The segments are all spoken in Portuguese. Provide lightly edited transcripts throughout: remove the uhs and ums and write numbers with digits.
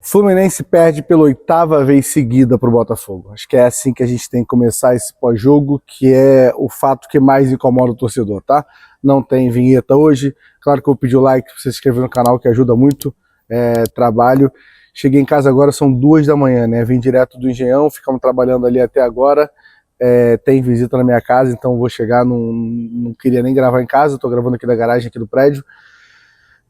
Fluminense perde pela 8ª vez seguida para o Botafogo. Acho que é assim que a gente tem que começar esse pós-jogo, que é o fato que mais incomoda o torcedor, tá? Não tem vinheta hoje. Claro que eu vou pedir o like para você se inscrever no canal, que ajuda muito. Trabalho. Cheguei em casa agora, são 2 da manhã, né? Vim direto do Engenhão, ficamos trabalhando ali até agora. Tem visita na minha casa, então vou chegar, não queria nem gravar em casa, estou gravando aqui da garagem aqui do prédio,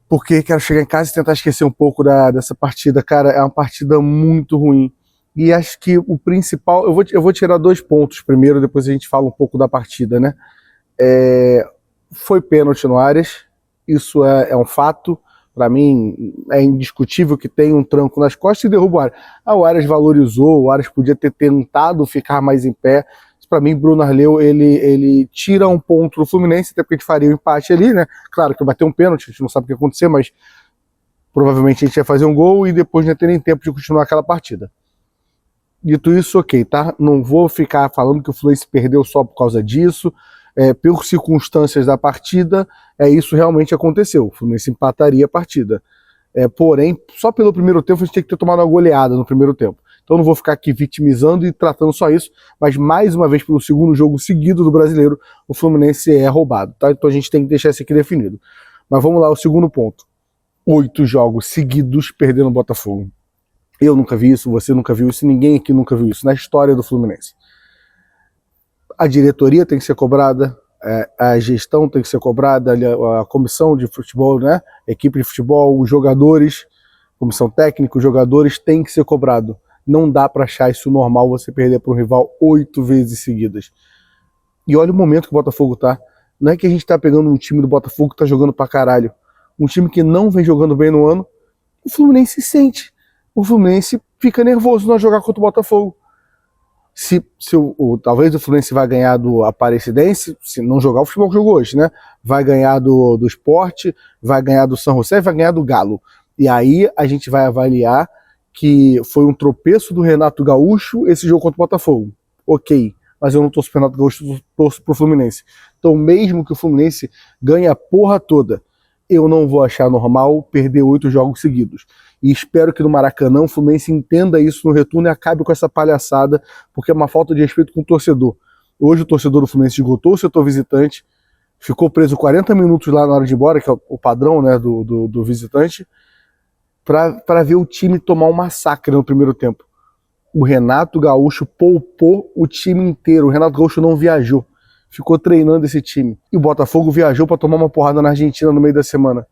porque quero chegar em casa e tentar esquecer um pouco dessa partida. Cara, é uma partida muito ruim. E acho que o principal... Eu vou tirar 2 pontos primeiro, depois a gente fala um pouco da partida, né? Foi pênalti no Arias, isso é um fato. Para mim, é indiscutível que tem um tranco nas costas e derruba o Arias. O Arias valorizou, o Arias podia ter tentado ficar mais em pé. Para mim, Bruno Arleu, ele tira um ponto do Fluminense, até porque a gente faria um empate ali, né? Claro que vai ter um pênalti, a gente não sabe o que vai acontecer, mas provavelmente a gente vai fazer um gol e depois não ia ter nem tempo de continuar aquela partida. Dito isso, ok, tá? Não vou ficar falando que o Fluminense perdeu só por causa disso, por circunstâncias da partida, isso realmente aconteceu. O Fluminense empataria a partida. Porém, só pelo primeiro tempo a gente tem que ter tomado uma goleada no primeiro tempo. Então não vou ficar aqui vitimizando e tratando só isso, mas mais uma vez, pelo segundo jogo seguido do Brasileiro, o Fluminense é roubado, tá? Então a gente tem que deixar isso aqui definido. Mas vamos lá, o segundo ponto. 8 jogos seguidos perdendo o Botafogo. Eu nunca vi isso, você nunca viu isso, ninguém aqui nunca viu isso na história do Fluminense. A diretoria tem que ser cobrada, a gestão tem que ser cobrada, a comissão de futebol, né? A equipe de futebol, os jogadores, comissão técnica, os jogadores têm que ser cobrados. Não dá para achar isso normal, você perder para um rival 8 vezes seguidas. E olha o momento que o Botafogo tá. Não é que a gente tá pegando um time do Botafogo que tá jogando pra caralho. Um time que não vem jogando bem no ano. O Fluminense sente. O Fluminense fica nervoso na jogar contra o Botafogo. Talvez o Fluminense vai ganhar do Aparecidense, se não jogar o futebol que jogou hoje, né? Vai ganhar do Sport, vai ganhar do São José, vai ganhar do Galo. E aí a gente vai avaliar que foi um tropeço do Renato Gaúcho esse jogo contra o Botafogo. Ok, mas eu não torço pro Renato Gaúcho, torço pro Fluminense. Então mesmo que o Fluminense ganhe a porra toda, eu não vou achar normal perder 8 jogos seguidos. E espero que no Maracanã o Fluminense entenda isso no retorno e acabe com essa palhaçada, porque é uma falta de respeito com o torcedor. Hoje o torcedor do Fluminense esgotou o setor visitante, ficou preso 40 minutos lá na hora de ir embora, que é o padrão, né, do visitante, para ver o time tomar um massacre no primeiro tempo. O Renato Gaúcho poupou o time inteiro. O Renato Gaúcho não viajou, ficou treinando esse time. E o Botafogo viajou para tomar uma porrada na Argentina no meio da semana.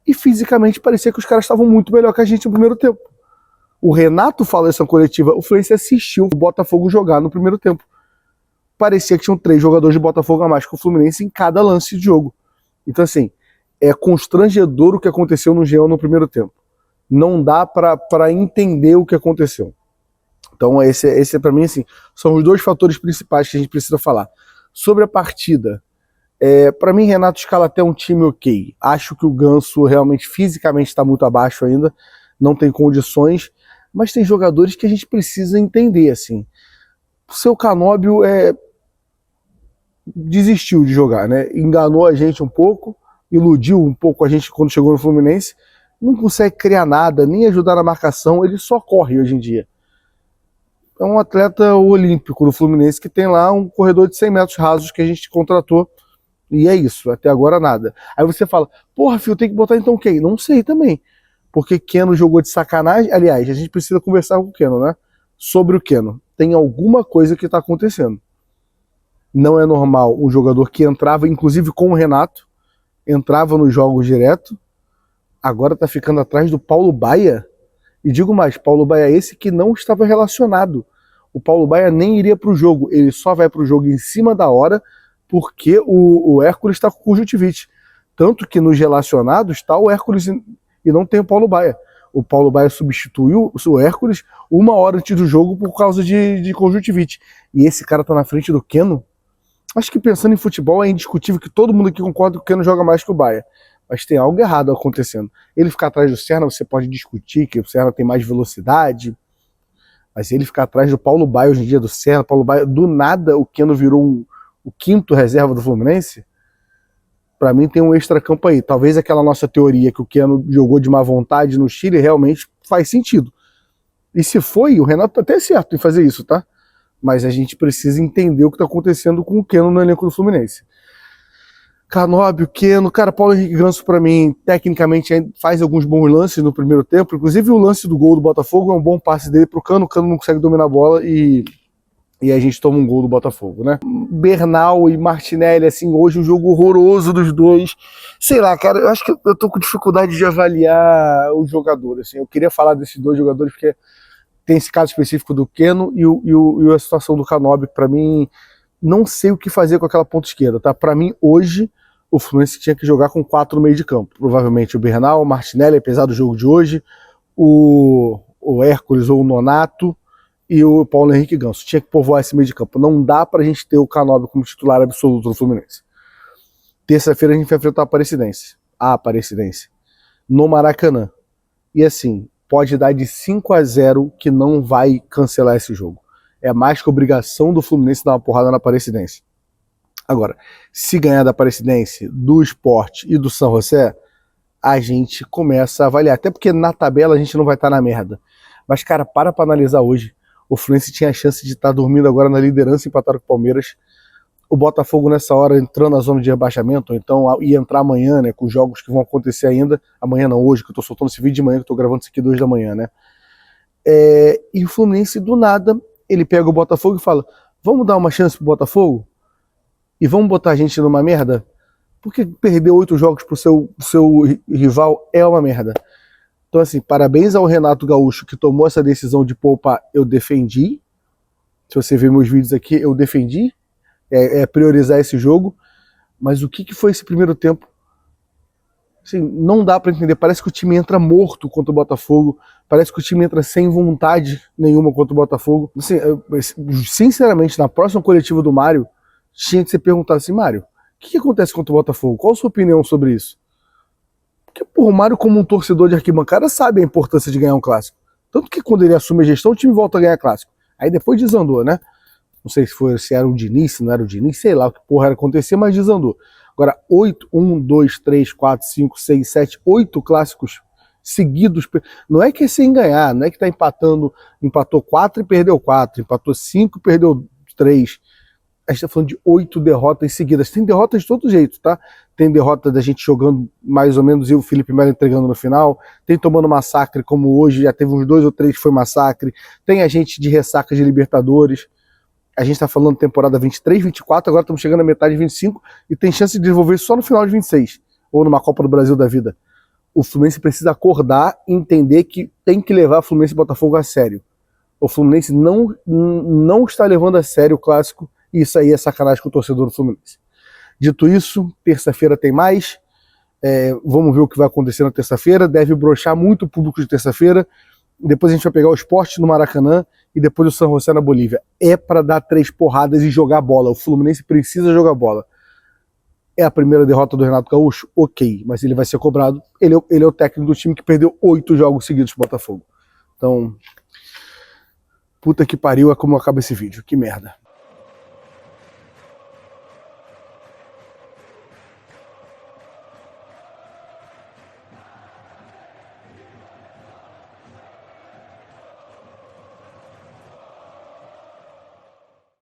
E fisicamente parecia que os caras estavam muito melhor que a gente no primeiro tempo. O Renato falou essa coletiva, o Fluminense assistiu o Botafogo jogar no primeiro tempo. Parecia que tinham 3 jogadores de Botafogo a mais que o Fluminense em cada lance de jogo. Então assim, é constrangedor o que aconteceu no Engenhão no primeiro tempo. Não dá para entender o que aconteceu. Então esse para mim assim, são os 2 fatores principais que a gente precisa falar. Sobre a partida, para mim Renato escala até um time ok. Acho que o Ganso realmente fisicamente está muito abaixo ainda, não tem condições, mas tem jogadores que a gente precisa entender assim. O seu Canóbio desistiu de jogar, né? Enganou a gente um pouco, iludiu um pouco a gente quando chegou no Fluminense. Não consegue criar nada, nem ajudar na marcação, ele só corre hoje em dia. É um atleta olímpico do Fluminense que tem lá um corredor de 100 metros rasos que a gente contratou, e é isso, até agora nada. Aí você fala, porra, filho, tem que botar então quem? Não sei também, porque Keno jogou de sacanagem. Aliás, a gente precisa conversar com o Keno, né? Sobre o Keno. Tem alguma coisa que tá acontecendo. Não é normal um jogador que entrava, inclusive com o Renato, entrava nos jogos direto, agora tá ficando atrás do Paulo Baia. E digo mais, Paulo Baia esse que não estava relacionado. O Paulo Baia nem iria para o jogo, ele só vai para o jogo em cima da hora, porque o Hércules está com conjuntivite. Tanto que nos relacionados está o Hércules e não tem o Paulo Baia. O Paulo Baia substituiu o Hércules 1 hora antes do jogo por causa de conjuntivite. E esse cara tá na frente do Keno. Acho que pensando em futebol é indiscutível que todo mundo aqui concorda que o Keno joga mais que o Baia. Mas tem algo errado acontecendo. Ele ficar atrás do Serna, você pode discutir que o Serna tem mais velocidade, mas ele ficar atrás do Paulo Baia hoje em dia, do Serna, Paulo Baia, do nada o Keno virou o 5º reserva do Fluminense. Pra mim tem um extracampo aí. Talvez aquela nossa teoria que o Keno jogou de má vontade no Chile realmente faz sentido. E se foi, o Renato tá até certo em fazer isso, tá? Mas a gente precisa entender o que tá acontecendo com o Keno no elenco do Fluminense. Canóbio, Keno, cara, Paulo Henrique Ganso pra mim, tecnicamente faz alguns bons lances no primeiro tempo, inclusive o lance do gol do Botafogo é um bom passe dele pro Cano, o Cano não consegue dominar a bola e a gente toma um gol do Botafogo, né? Bernal e Martinelli, assim, hoje um jogo horroroso dos dois. Sei lá, cara, eu acho que eu tô com dificuldade de avaliar o jogador, assim. Eu queria falar desses dois jogadores porque tem esse caso específico do Keno e a situação do Canóbio, que pra mim, não sei o que fazer com aquela ponta esquerda, tá? Pra mim, hoje, o Fluminense tinha que jogar com 4 no meio de campo. Provavelmente o Bernal, o Martinelli, apesar do jogo de hoje, o Hércules ou o Nonato, e o Paulo Henrique Ganso. Tinha que povoar esse meio de campo. Não dá pra gente ter o Canóbio como titular absoluto do Fluminense. Terça-feira a gente vai enfrentar a Aparecidense. No Maracanã. E assim, pode dar de 5-0 que não vai cancelar esse jogo. É mais que obrigação do Fluminense dar uma porrada na Aparecidense. Agora, se ganhar da Aparecidense, do Sport e do São José, a gente começa a avaliar. Até porque na tabela a gente não vai estar na merda. Mas, cara, para analisar hoje. O Fluminense tinha a chance de estar dormindo agora na liderança, empatado com o Palmeiras. O Botafogo nessa hora entrando na zona de rebaixamento, então ia entrar amanhã, né, com os jogos que vão acontecer ainda. Amanhã não, hoje, que eu tô soltando esse vídeo de manhã, que eu tô gravando isso aqui 2 da manhã, né. E o Fluminense, do nada, ele pega o Botafogo e fala, vamos dar uma chance pro Botafogo? E vamos botar a gente numa merda? Porque perder 8 jogos pro seu rival é uma merda. Então, assim, parabéns ao Renato Gaúcho que tomou essa decisão de poupar, eu defendi. Se você ver meus vídeos aqui, eu defendi. Priorizar esse jogo. Mas o que foi esse primeiro tempo? Assim, não dá pra entender. Parece que o time entra morto contra o Botafogo. Parece que o time entra sem vontade nenhuma contra o Botafogo. Assim, sinceramente, na próxima coletiva do Mário, tinha que ser perguntado assim, Mário, o que acontece contra o Botafogo? Qual a sua opinião sobre isso? Porque, pô, o Mário, como um torcedor de arquibancada, sabe a importância de ganhar um clássico. Tanto que quando ele assume a gestão, o time volta a ganhar clássico. Aí depois desandou, né? Não sei se era o Diniz, se não era o Diniz, sei lá o que porra era acontecer, mas desandou. Agora, 1, 2, 3, 4, 5, 6, 7, 8 clássicos seguidos. Não é que é sem ganhar, não é que tá empatando, empatou 4 e perdeu 4, empatou 5 e perdeu 3. A gente tá falando de 8 derrotas seguidas. Tem derrotas de todo jeito, tá? Tem derrota da gente jogando mais ou menos e o Felipe Melo entregando no final. Tem tomando massacre, como hoje, já teve uns 2 ou 3 que foi massacre. Tem a gente de ressaca de Libertadores. A gente tá falando temporada 23, 24, agora estamos chegando à metade de 25 e tem chance de desenvolver só no final de 26. Ou numa Copa do Brasil da vida. O Fluminense precisa acordar e entender que tem que levar o Fluminense e Botafogo a sério. O Fluminense não está levando a sério o clássico. E isso aí é sacanagem com o torcedor do Fluminense. Dito isso, terça-feira tem mais. Vamos ver o que vai acontecer na terça-feira. Deve broxar muito o público de terça-feira. Depois a gente vai pegar o Sport no Maracanã e depois o São José na Bolívia. É para dar 3 porradas e jogar bola. O Fluminense precisa jogar bola. É a primeira derrota do Renato Gaúcho? Ok, mas ele vai ser cobrado. Ele é o técnico do time que perdeu 8 jogos seguidos pro Botafogo. Então, puta que pariu, é como acaba esse vídeo. Que merda.